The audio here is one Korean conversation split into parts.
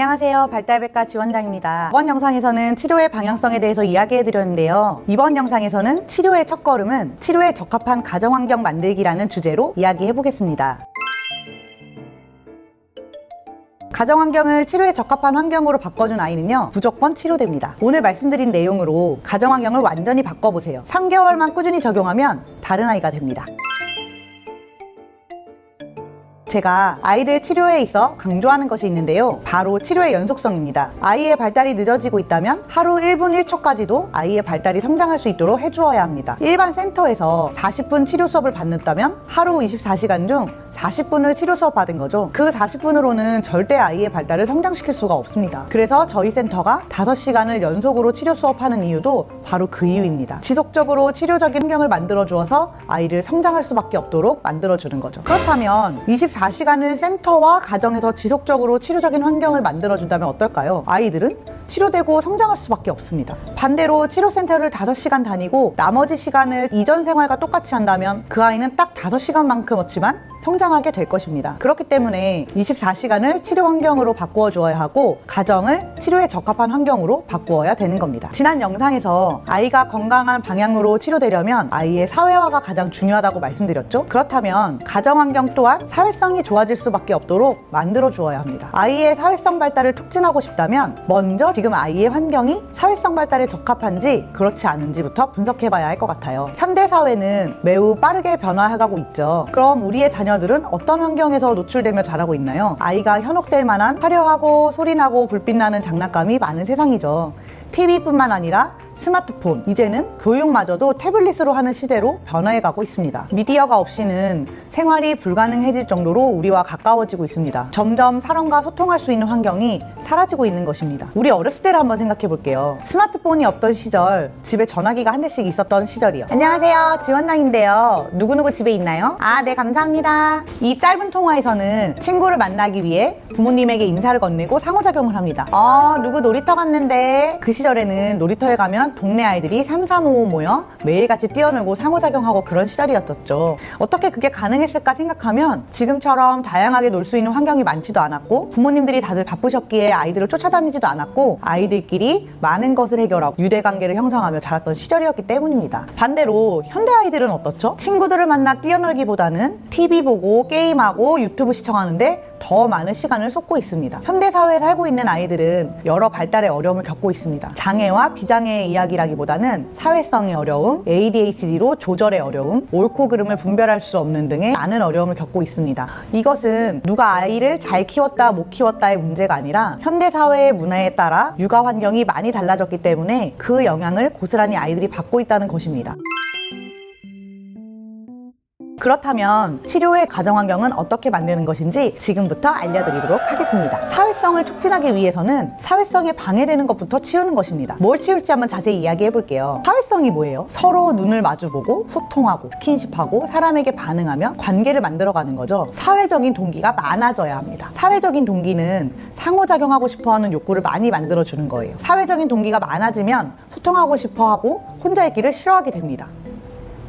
안녕하세요. 발달백과 지원장입니다. 이번 영상에서는 치료의 방향성에 대해서 이야기해드렸는데요. 이번 영상에서는 치료의 첫걸음은 치료에 적합한 가정환경 만들기라는 주제로 이야기해보겠습니다. 가정환경을 치료에 적합한 환경으로 바꿔준 아이는요, 무조건 치료됩니다. 오늘 말씀드린 내용으로 가정환경을 완전히 바꿔보세요. 3개월만 꾸준히 적용하면 다른 아이가 됩니다. 제가 아이들 치료에 있어 강조하는 것이 있는데요. 바로 치료의 연속성입니다. 아이의 발달이 늦어지고 있다면 하루 1분 1초까지도 아이의 발달이 성장할 수 있도록 해주어야 합니다. 일반 센터에서 40분 치료 수업을 받는다면 하루 24시간 중 40분을 치료 수업 받은 거죠. 그 40분으로는 절대 아이의 발달을 성장시킬 수가 없습니다. 그래서 저희 센터가 5시간을 연속으로 치료 수업하는 이유도 바로 그 이유입니다. 지속적으로 치료적인 환경을 만들어 주어서 아이를 성장할 수밖에 없도록 만들어 주는 거죠. 그렇다면 24시간을 센터와 가정에서 지속적으로 치료적인 환경을 만들어 준다면 어떨까요? 아이들은 치료되고 성장할 수밖에 없습니다. 반대로 치료센터를 5시간 다니고 나머지 시간을 이전 생활과 똑같이 한다면 그 아이는 딱 5시간만큼었지만 성장하게 될 것입니다. 그렇기 때문에 24시간을 치료 환경으로 바꾸어 주어야 하고 가정을 치료에 적합한 환경으로 바꾸어야 되는 겁니다. 지난 영상에서 아이가 건강한 방향으로 치료되려면 아이의 사회화가 가장 중요하다고 말씀드렸죠. 그렇다면 가정 환경 또한 사회성이 좋아질 수밖에 없도록 만들어 주어야 합니다. 아이의 사회성 발달을 촉진하고 싶다면 먼저 지금 아이의 환경이 사회성 발달에 적합한지 그렇지 않은지부터 분석해 봐야 할 것 같아요. 현대 사회는 매우 빠르게 변화해가고 있죠. 그럼 우리의 자녀들은 어떤 환경에서 노출되며 자라고 있나요? 아이가 현혹될 만한 화려하고 소리나고 불빛나는 장난감이 많은 세상이죠. TV뿐만 아니라 스마트폰, 이제는 교육마저도 태블릿으로 하는 시대로 변화해가고 있습니다. 미디어가 없이는 생활이 불가능해질 정도로 우리와 가까워지고 있습니다. 점점 사람과 소통할 수 있는 환경이 사라지고 있는 것입니다. 우리 어렸을 때를 한번 생각해 볼게요. 스마트폰이 없던 시절, 집에 전화기가 한 대씩 있었던 시절이요. 안녕하세요, 지원장인데요. 누구누구 집에 있나요? 아, 네, 감사합니다. 이 짧은 통화에서는 친구를 만나기 위해 부모님에게 인사를 건네고 상호작용을 합니다. 누구 놀이터 갔는데? 그 시절에는 놀이터에 가면 동네 아이들이 3, 4, 5 모여 매일같이 뛰어놀고 상호작용하고 그런 시절이었었죠. 어떻게 그게 가능했을까 생각하면 지금처럼 다양하게 놀 수 있는 환경이 많지도 않았고 부모님들이 다들 바쁘셨기에 아이들을 쫓아다니지도 않았고 아이들끼리 많은 것을 해결하고 유대관계를 형성하며 자랐던 시절이었기 때문입니다. 반대로 현대 아이들은 어떻죠? 친구들을 만나 뛰어놀기보다는 TV 보고 게임하고 유튜브 시청하는데 더 많은 시간을 쏟고 있습니다. 현대사회에 살고 있는 아이들은 여러 발달의 어려움을 겪고 있습니다. 장애와 비장애의 이야기라기보다는 사회성의 어려움, ADHD로 조절의 어려움, 옳고 그름을 분별할 수 없는 등의 많은 어려움을 겪고 있습니다. 이것은 누가 아이를 잘 키웠다 못 키웠다의 문제가 아니라 현대사회의 문화에 따라 육아 환경이 많이 달라졌기 때문에 그 영향을 고스란히 아이들이 받고 있다는 것입니다. 그렇다면 치료의 가정환경은 어떻게 만드는 것인지 지금부터 알려드리도록 하겠습니다. 사회성을 촉진하기 위해서는 사회성에 방해되는 것부터 치우는 것입니다. 뭘 치울지 한번 자세히 이야기해 볼게요. 사회성이 뭐예요? 서로 눈을 마주보고 소통하고 스킨십하고 사람에게 반응하며 관계를 만들어가는 거죠. 사회적인 동기가 많아져야 합니다. 사회적인 동기는 상호작용하고 싶어하는 욕구를 많이 만들어주는 거예요. 사회적인 동기가 많아지면 소통하고 싶어하고 혼자 있기를 싫어하게 됩니다.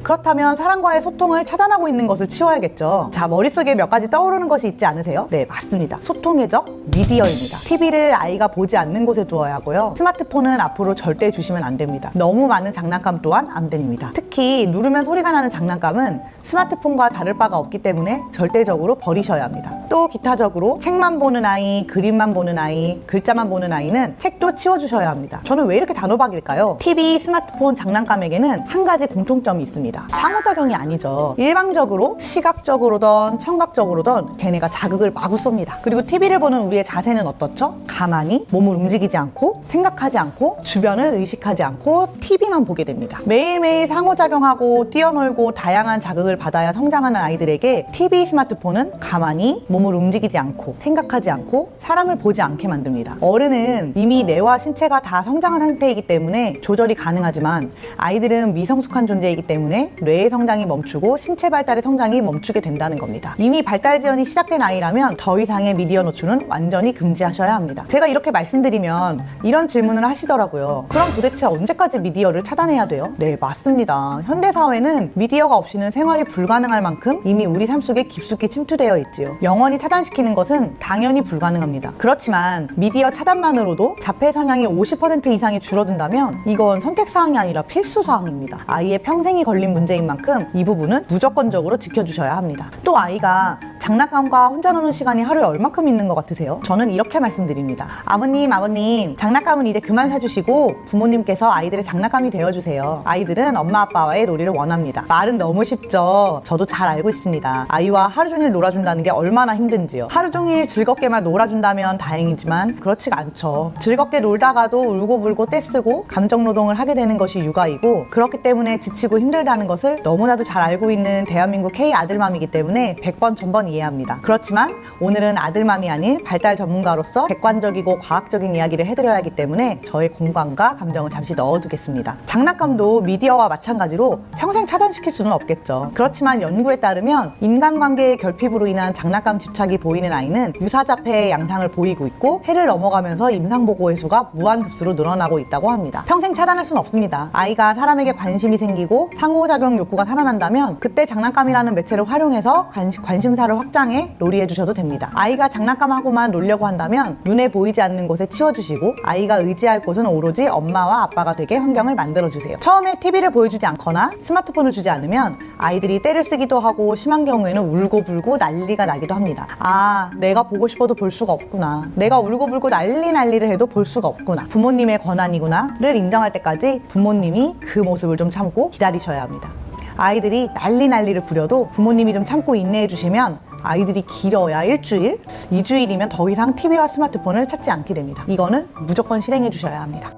그렇다면 사람과의 소통을 차단하고 있는 것을 치워야겠죠. 자, 머릿속에 몇 가지 떠오르는 것이 있지 않으세요? 네, 맞습니다. 소통의 적 미디어입니다. TV를 아이가 보지 않는 곳에 두어야 하고요. 스마트폰은 앞으로 절대 주시면 안 됩니다. 너무 많은 장난감 또한 안 됩니다. 특히 누르면 소리가 나는 장난감은 스마트폰과 다를 바가 없기 때문에 절대적으로 버리셔야 합니다. 또 기타적으로 책만 보는 아이, 그림만 보는 아이, 글자만 보는 아이는 책도 치워주셔야 합니다. 저는 왜 이렇게 단호박일까요? TV, 스마트폰, 장난감에게는 한 가지 공통점이 있습니다. 상호작용이 아니죠. 일방적으로 시각적으로든 청각적으로든 걔네가 자극을 마구 쏩니다. 그리고 TV를 보는 우리의 자세는 어떻죠? 가만히 몸을 움직이지 않고 생각하지 않고 주변을 의식하지 않고 TV만 보게 됩니다. 매일매일 상호작용하고 뛰어놀고 다양한 자극을 받아야 성장하는 아이들에게 TV, 스마트폰은 가만히 몸을 움직이지 않고 생각하지 않고 사람을 보지 않게 만듭니다. 어른은 이미 뇌와 신체가 다 성장한 상태이기 때문에 조절이 가능하지만 아이들은 미성숙한 존재이기 때문에 뇌의 성장이 멈추고 신체 발달의 성장이 멈추게 된다는 겁니다. 이미 발달 지연이 시작된 아이라면 더 이상의 미디어 노출은 완전히 금지하셔야 합니다. 제가 이렇게 말씀드리면 이런 질문을 하시더라고요. 그럼 도대체 언제까지 미디어를 차단해야 돼요? 네, 맞습니다. 현대사회는 미디어가 없이는 생활이 불가능할 만큼 이미 우리 삶 속에 깊숙이 침투되어 있지요. 영원히 완전히 차단시키는 것은 당연히 불가능합니다. 그렇지만 미디어 차단만으로도 자폐 성향이 50% 이상이 줄어든다면 이건 선택사항이 아니라 필수사항입니다. 아이의 평생이 걸린 문제인 만큼 이 부분은 무조건적으로 지켜주셔야 합니다. 또 아이가 장난감과 혼자 노는 시간이 하루에 얼마큼 있는 것 같으세요? 저는 이렇게 말씀드립니다. 아버님, 장난감은 이제 그만 사주시고 부모님께서 아이들의 장난감이 되어주세요. 아이들은 엄마 아빠와의 놀이를 원합니다. 말은 너무 쉽죠. 저도 잘 알고 있습니다. 아이와 하루 종일 놀아준다는 게 얼마나 힘든지요. 하루 종일 즐겁게만 놀아준다면 다행이지만 그렇지가 않죠. 즐겁게 놀다가도 울고불고 떼쓰고 감정노동을 하게 되는 것이 육아이고, 그렇기 때문에 지치고 힘들다는 것을 너무나도 잘 알고 있는 대한민국 K 아들맘이기 때문에 100번 전번 이해합니다. 그렇지만 오늘은 아들맘이 아닌 발달 전문가로서 객관적이고 과학적인 이야기를 해드려야 하기 때문에 저의 공감과 감정을 잠시 넣어두겠습니다. 장난감도 미디어와 마찬가지로 평생 차단시킬 수는 없겠죠. 그렇지만 연구에 따르면 인간관계의 결핍으로 인한 장난감 집착이 보이는 아이는 유사자폐의 양상을 보이고 있고, 해를 넘어가면서 임상보고의 수가 무한급수로 늘어나고 있다고 합니다. 평생 차단할 수는 없습니다. 아이가 사람에게 관심이 생기고 상호작용 욕구가 살아난다면 그때 장난감이라는 매체를 활용해서 관심사를 확장해 놀이해 주셔도 됩니다. 아이가 장난감하고만 놀려고 한다면 눈에 보이지 않는 곳에 치워주시고, 아이가 의지할 곳은 오로지 엄마와 아빠가 되게 환경을 만들어주세요. 처음에 TV를 보여주지 않거나 스마트폰을 주지 않으면 아이들이 떼를 쓰기도 하고, 심한 경우에는 울고불고 난리가 나기도 합니다. 아, 내가 보고 싶어도 볼 수가 없구나, 내가 울고불고 난리를 해도 볼 수가 없구나, 부모님의 권한이구나를 인정할 때까지 부모님이 그 모습을 좀 참고 기다리셔야 합니다. 아이들이 난리를 부려도 부모님이 좀 참고 인내해 주시면 아이들이 길어야 일주일, 2주일이면 더 이상 TV와 스마트폰을 찾지 않게 됩니다. 이거는 무조건 실행해 주셔야 합니다.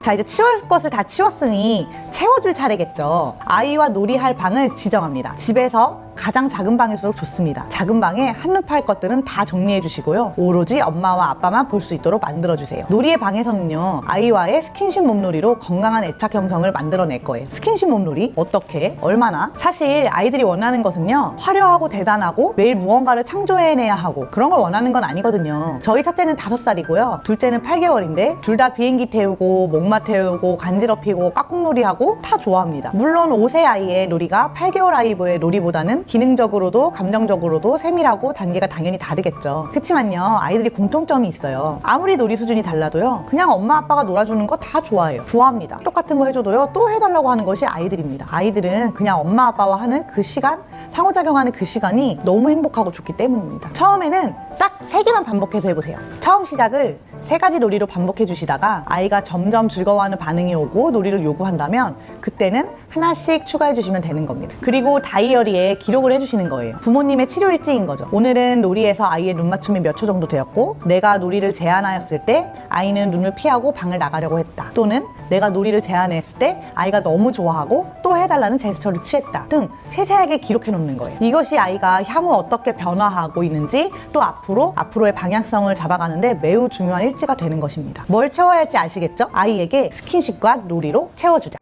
자, 이제 치울 것을 다 치웠으니 채워줄 차례겠죠. 아이와 놀이할 방을 지정합니다. 집에서 가장 작은 방일수록 좋습니다. 작은 방에 한눈팔 것들은 다 정리해 주시고요. 오로지 엄마와 아빠만 볼 수 있도록 만들어 주세요. 놀이의 방에서는요, 아이와의 스킨십 몸놀이로 건강한 애착 형성을 만들어낼 거예요. 스킨십 몸놀이 어떻게, 얼마나? 사실 아이들이 원하는 것은요, 화려하고 대단하고 매일 무언가를 창조해내야 하고 그런 걸 원하는 건 아니거든요. 저희 첫째는 5살이고요 둘째는 8개월인데 둘 다 비행기 태우고 목마 태우고 간지럽히고 깍꿍놀이하고 다 좋아합니다. 물론 5세 아이의 놀이가 8개월 아이의 놀이보다는 기능적으로도 감정적으로도 세밀하고 단계가 당연히 다르겠죠. 그치만요, 아이들이 공통점이 있어요. 아무리 놀이 수준이 달라도요, 그냥 엄마 아빠가 놀아주는 거 다 좋아해요. 좋아합니다. 똑같은 거 해줘도요, 또 해달라고 하는 것이 아이들입니다. 아이들은 그냥 엄마 아빠와 하는 그 시간, 상호작용하는 그 시간이 너무 행복하고 좋기 때문입니다. 처음에는 딱 3개만 반복해서 해보세요. 처음 시작을 3가지 놀이로 반복해 주시다가 아이가 점점 즐거워하는 반응이 오고 놀이를 요구한다면 그때는 하나씩 추가해 주시면 되는 겁니다. 그리고 다이어리에 기록을 해주시는 거예요. 부모님의 치료 일지인 거죠. 오늘은 놀이에서 아이의 눈 맞춤이 몇 초 정도 되었고, 내가 놀이를 제안하였을 때 아이는 눈을 피하고 방을 나가려고 했다, 또는 내가 놀이를 제안했을 때 아이가 너무 좋아하고 또 해달라는 제스처를 취했다 등 세세하게 기록해 놓는 거예요. 이것이 아이가 향후 어떻게 변화하고 있는지, 또 앞으로의 방향성을 잡아가는데 매우 중요한 일지가 되는 것입니다. 뭘 채워야 할지 아시겠죠? 아이에게 스킨십과 놀이로 채워주자.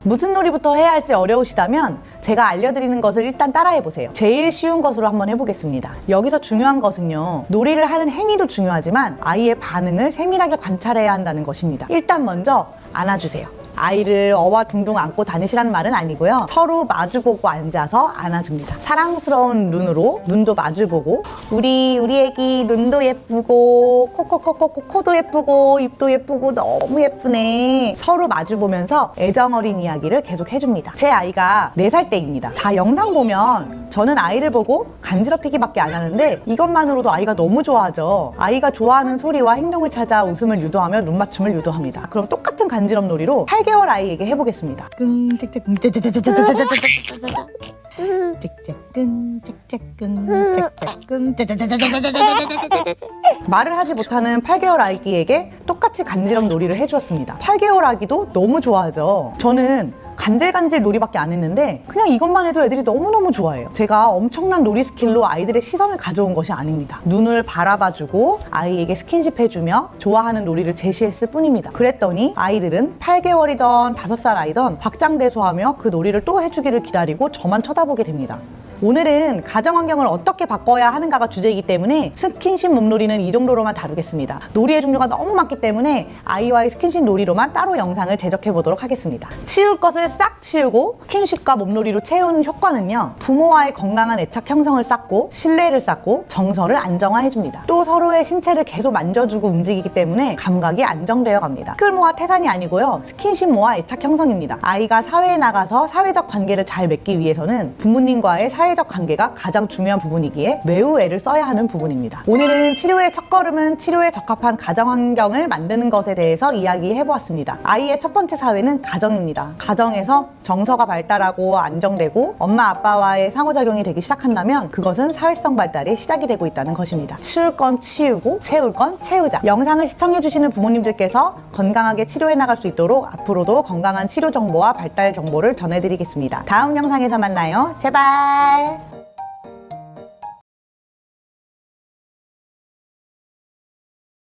무슨 놀이부터 해야 할지 어려우시다면 제가 알려드리는 것을 일단 따라해보세요. 제일 쉬운 것으로 한번 해보겠습니다. 여기서 중요한 것은요, 놀이를 하는 행위도 중요하지만 아이의 반응을 세밀하게 관찰해야 한다는 것입니다. 일단 먼저 안아주세요. 아이를 어와둥둥 안고 다니시라는 말은 아니고요, 서로 마주보고 앉아서 안아줍니다. 사랑스러운 눈으로 눈도 마주보고, 우리 애기 눈도 예쁘고 코도 예쁘고 입도 예쁘고 너무 예쁘네, 서로 마주보면서 애정어린 이야기를 계속 해줍니다. 제 아이가 4살 때입니다. 자, 영상 보면 저는 아이를 보고 간지럽히기밖에 안 하는데 이것만으로도 아이가 너무 좋아하죠. 아이가 좋아하는 소리와 행동을 찾아 웃음을 유도하며 눈 맞춤을 유도합니다. 그럼 똑같은 간지럼 놀이로 8개월 아이에게 해보겠습니다. 말을 하지 못하는 8개월 아기에게 똑같이 간지럼 놀이를 해주었습니다. 8개월 아기도 너무 좋아하죠. 저는 간질간질 놀이밖에 안 했는데 그냥 이것만 해도 애들이 너무너무 좋아해요. 제가 엄청난 놀이 스킬로 아이들의 시선을 가져온 것이 아닙니다. 눈을 바라봐주고 아이에게 스킨십 해주며 좋아하는 놀이를 제시했을 뿐입니다. 그랬더니 아이들은 8개월이던 5살 아이던 박장대소하며 그 놀이를 또 해주기를 기다리고 저만 쳐다보게 됩니다. 오늘은 가정환경을 어떻게 바꿔야 하는가가 주제이기 때문에 스킨십 몸놀이는 이 정도로만 다루겠습니다. 놀이의 종류가 너무 많기 때문에 아이와의 스킨십 놀이로만 따로 영상을 제작해 보도록 하겠습니다. 치울 것을 싹 치우고 스킨십과 몸놀이로 채우는 효과는요, 부모와의 건강한 애착 형성을 쌓고 신뢰를 쌓고 정서를 안정화해줍니다. 또 서로의 신체를 계속 만져주고 움직이기 때문에 감각이 안정되어 갑니다. 끌모와 태산이 아니고요, 스킨십모와 애착 형성입니다. 아이가 사회에 나가서 사회적 관계를 잘 맺기 위해서는 부모님과의 사회적 관계가 가장 중요한 부분이기에 매우 애를 써야 하는 부분입니다. 오늘은 치료의 첫걸음은 치료에 적합한 가정환경을 만드는 것에 대해서 이야기해보았습니다. 아이의 첫 번째 사회는 가정입니다. 가정에서 정서가 발달하고 안정되고 엄마 아빠와의 상호작용이 되기 시작한다면 그것은 사회성 발달의 시작이 되고 있다는 것입니다. 치울 건 치우고 채울 건 채우자. 영상을 시청해주시는 부모님들께서 건강하게 치료해 나갈 수 있도록 앞으로도 건강한 치료 정보와 발달 정보를 전해드리겠습니다. 다음 영상에서 만나요. 제발.